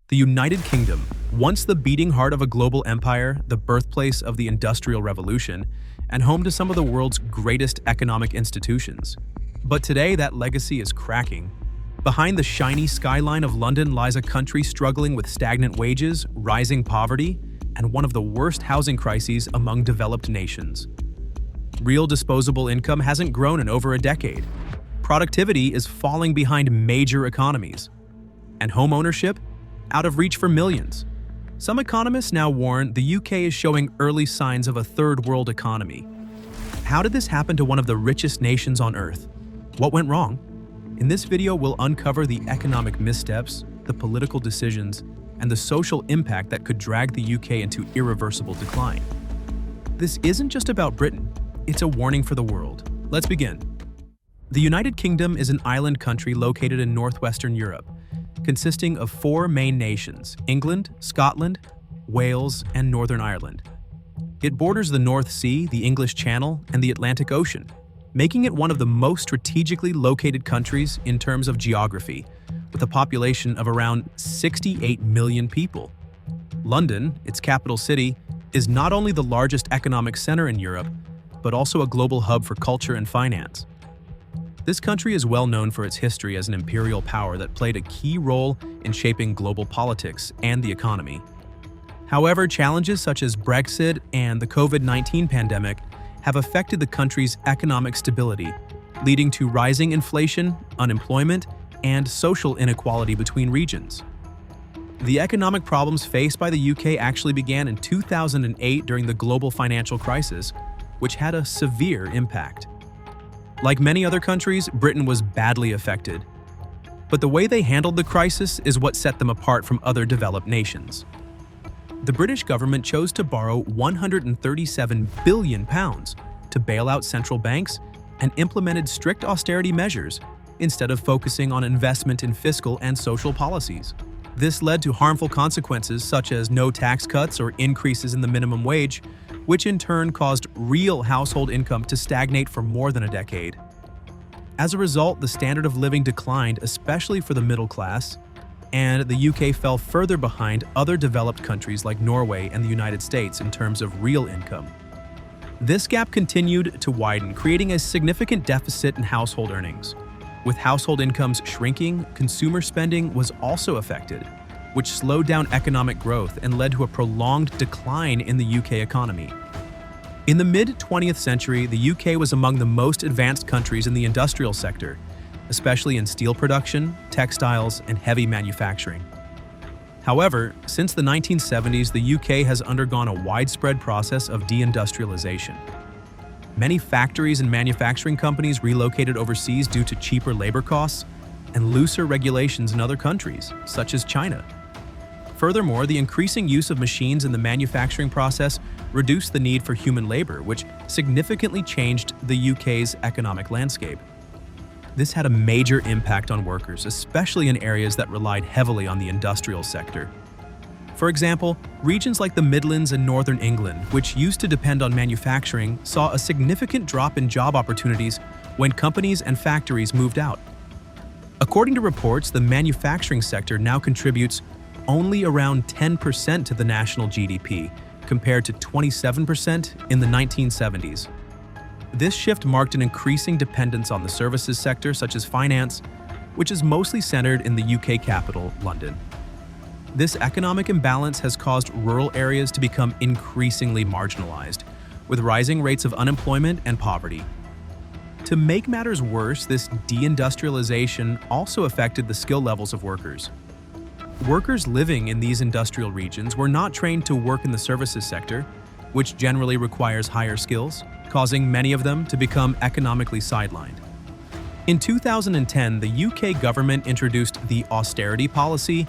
The United Kingdom, once the beating heart of a global empire, the birthplace of the Industrial Revolution, and home to some of the world's greatest economic institutions. But today, that legacy is cracking. Behind the shiny skyline of London lies a country struggling with stagnant wages, rising poverty, and one of the worst housing crises among developed nations. Real disposable income hasn't grown in over a decade. Productivity is falling behind major economies. And home ownership? Out of reach for millions. Some economists now warn the UK is showing early signs of a third world economy. How did this happen to one of the richest nations on Earth? What went wrong? In this video, we'll uncover the economic missteps, the political decisions, and the social impact that could drag the UK into irreversible decline. This isn't just about Britain, it's a warning for the world. Let's begin. The United Kingdom is an island country located in northwestern Europe, consisting of four main nations: England, Scotland, Wales, and Northern Ireland. It borders the North Sea, the English Channel, and the Atlantic Ocean, making it one of the most strategically located countries in terms of geography, with a population of around 68 million people. London, its capital city, is not only the largest economic center in Europe, but also a global hub for culture and finance. This country is well known for its history as an imperial power that played a key role in shaping global politics and the economy. However, challenges such as Brexit and the COVID-19 pandemic have affected the country's economic stability, leading to rising inflation, unemployment, and social inequality between regions. The economic problems faced by the UK actually began in 2008 during the global financial crisis, which had a severe impact. Like many other countries, Britain was badly affected. But the way they handled the crisis is what set them apart from other developed nations. The British government chose to borrow £137 billion to bail out central banks and implemented strict austerity measures instead of focusing on investment in fiscal and social policies. This led to harmful consequences such as no tax cuts or increases in the minimum wage, which in turn caused real household income to stagnate for more than a decade. As a result, the standard of living declined, especially for the middle class, and the UK fell further behind other developed countries like Norway and the United States in terms of real income. This gap continued to widen, creating a significant deficit in household earnings. With household incomes shrinking, consumer spending was also affected, which slowed down economic growth and led to a prolonged decline in the UK economy. In the mid-20th century, the UK was among the most advanced countries in the industrial sector, especially in steel production, textiles, and heavy manufacturing. However, since the 1970s, the UK has undergone a widespread process of deindustrialization. Many factories and manufacturing companies relocated overseas due to cheaper labor costs and looser regulations in other countries, such as China. Furthermore, the increasing use of machines in the manufacturing process reduced the need for human labor, which significantly changed the UK's economic landscape. This had a major impact on workers, especially in areas that relied heavily on the industrial sector. For example, regions like the Midlands and Northern England, which used to depend on manufacturing, saw a significant drop in job opportunities when companies and factories moved out. According to reports, the manufacturing sector now contributes only around 10% to the national GDP, compared to 27% in the 1970s. This shift marked an increasing dependence on the services sector, such as finance, which is mostly centered in the UK capital, London. This economic imbalance has caused rural areas to become increasingly marginalized, with rising rates of unemployment and poverty. To make matters worse, this deindustrialization also affected the skill levels of workers. Workers living in these industrial regions were not trained to work in the services sector, which generally requires higher skills, causing many of them to become economically sidelined. In 2010, the UK government introduced the austerity policy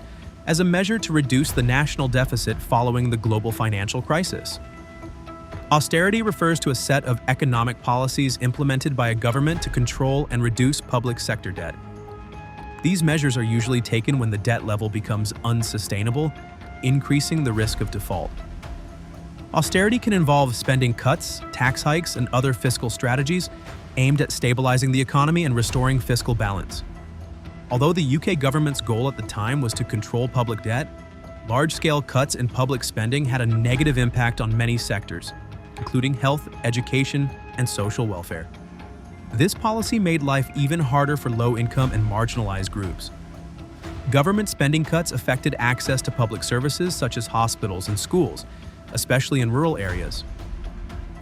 as a measure to reduce the national deficit following the global financial crisis. Austerity refers to a set of economic policies implemented by a government to control and reduce public sector debt. These measures are usually taken when the debt level becomes unsustainable, increasing the risk of default. Austerity can involve spending cuts, tax hikes, and other fiscal strategies aimed at stabilizing the economy and restoring fiscal balance. Although the UK government's goal at the time was to control public debt, Large-scale cuts in public spending had a negative impact on many sectors, including health, education, and social welfare. This policy made life even harder for low-income and marginalized groups. Government spending cuts affected access to public services such as hospitals and schools, especially in rural areas.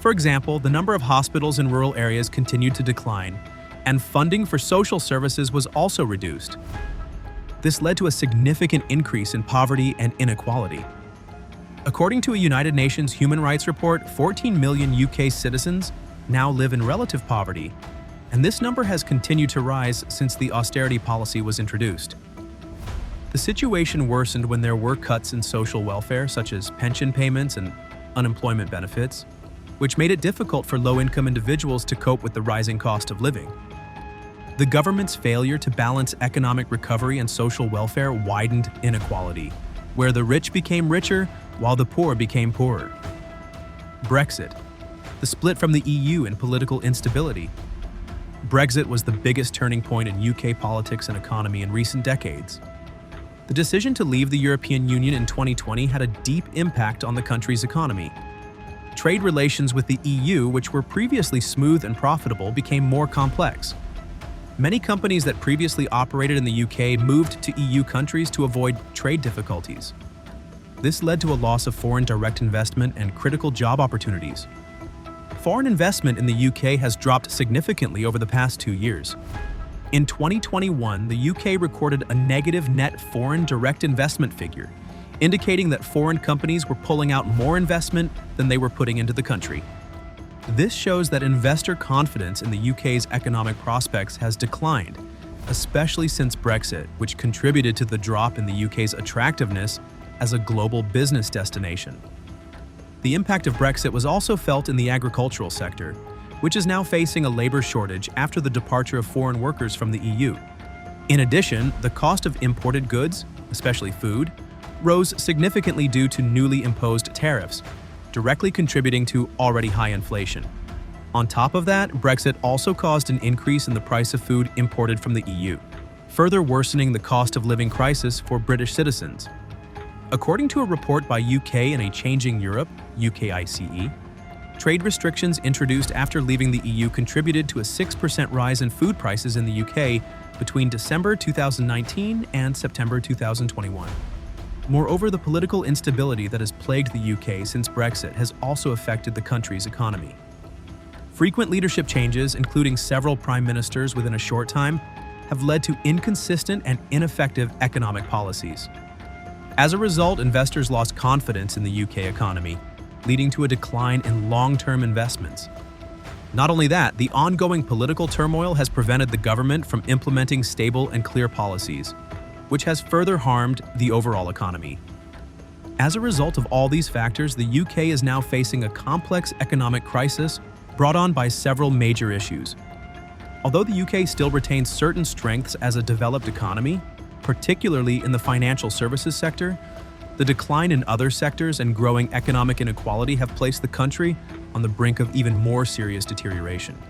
For example, the number of hospitals in rural areas continued to decline, and funding for social services was also reduced. This led to a significant increase in poverty and inequality. According to a United Nations human rights report, 14 million UK citizens now live in relative poverty, and this number has continued to rise since the austerity policy was introduced. The situation worsened when there were cuts in social welfare, such as pension payments and unemployment benefits, which made it difficult for low-income individuals to cope with the rising cost of living. The government's failure to balance economic recovery and social welfare widened inequality, where the rich became richer while the poor became poorer. Brexit, the split from the EU and political instability. Brexit was the biggest turning point in UK politics and economy in recent decades. The decision to leave the European Union in 2020 had a deep impact on the country's economy. Trade relations with the EU, which were previously smooth and profitable, became more complex. Many companies that previously operated in the UK moved to EU countries to avoid trade difficulties. This led to a loss of foreign direct investment and critical job opportunities. Foreign investment in the UK has dropped significantly over the past 2 years. In 2021, the UK recorded a negative net foreign direct investment figure, indicating that foreign companies were pulling out more investment than they were putting into the country. This shows that investor confidence in the UK's economic prospects has declined, especially since Brexit, which contributed to the drop in the UK's attractiveness as a global business destination. The impact of Brexit was also felt in the agricultural sector, which is now facing a labor shortage after the departure of foreign workers from the EU. In addition, the cost of imported goods, especially food, rose significantly due to newly imposed tariffs, directly contributing to already high inflation. On top of that, Brexit also caused an increase in the price of food imported from the EU, further worsening the cost of living crisis for British citizens. According to a report by UK in a Changing Europe, UKICE, trade restrictions introduced after leaving the EU contributed to a 6% rise in food prices in the UK between December 2019 and September 2021. Moreover, the political instability that has plagued the UK since Brexit has also affected the country's economy. Frequent leadership changes, including several prime ministers within a short time, have led to inconsistent and ineffective economic policies. As a result, investors lost confidence in the UK economy, leading to a decline in long-term investments. Not only that, the ongoing political turmoil has prevented the government from implementing stable and clear policies, which has further harmed the overall economy. As a result of all these factors, the UK is now facing a complex economic crisis brought on by several major issues. Although the UK still retains certain strengths as a developed economy, particularly in the financial services sector, the decline in other sectors and growing economic inequality have placed the country on the brink of even more serious deterioration.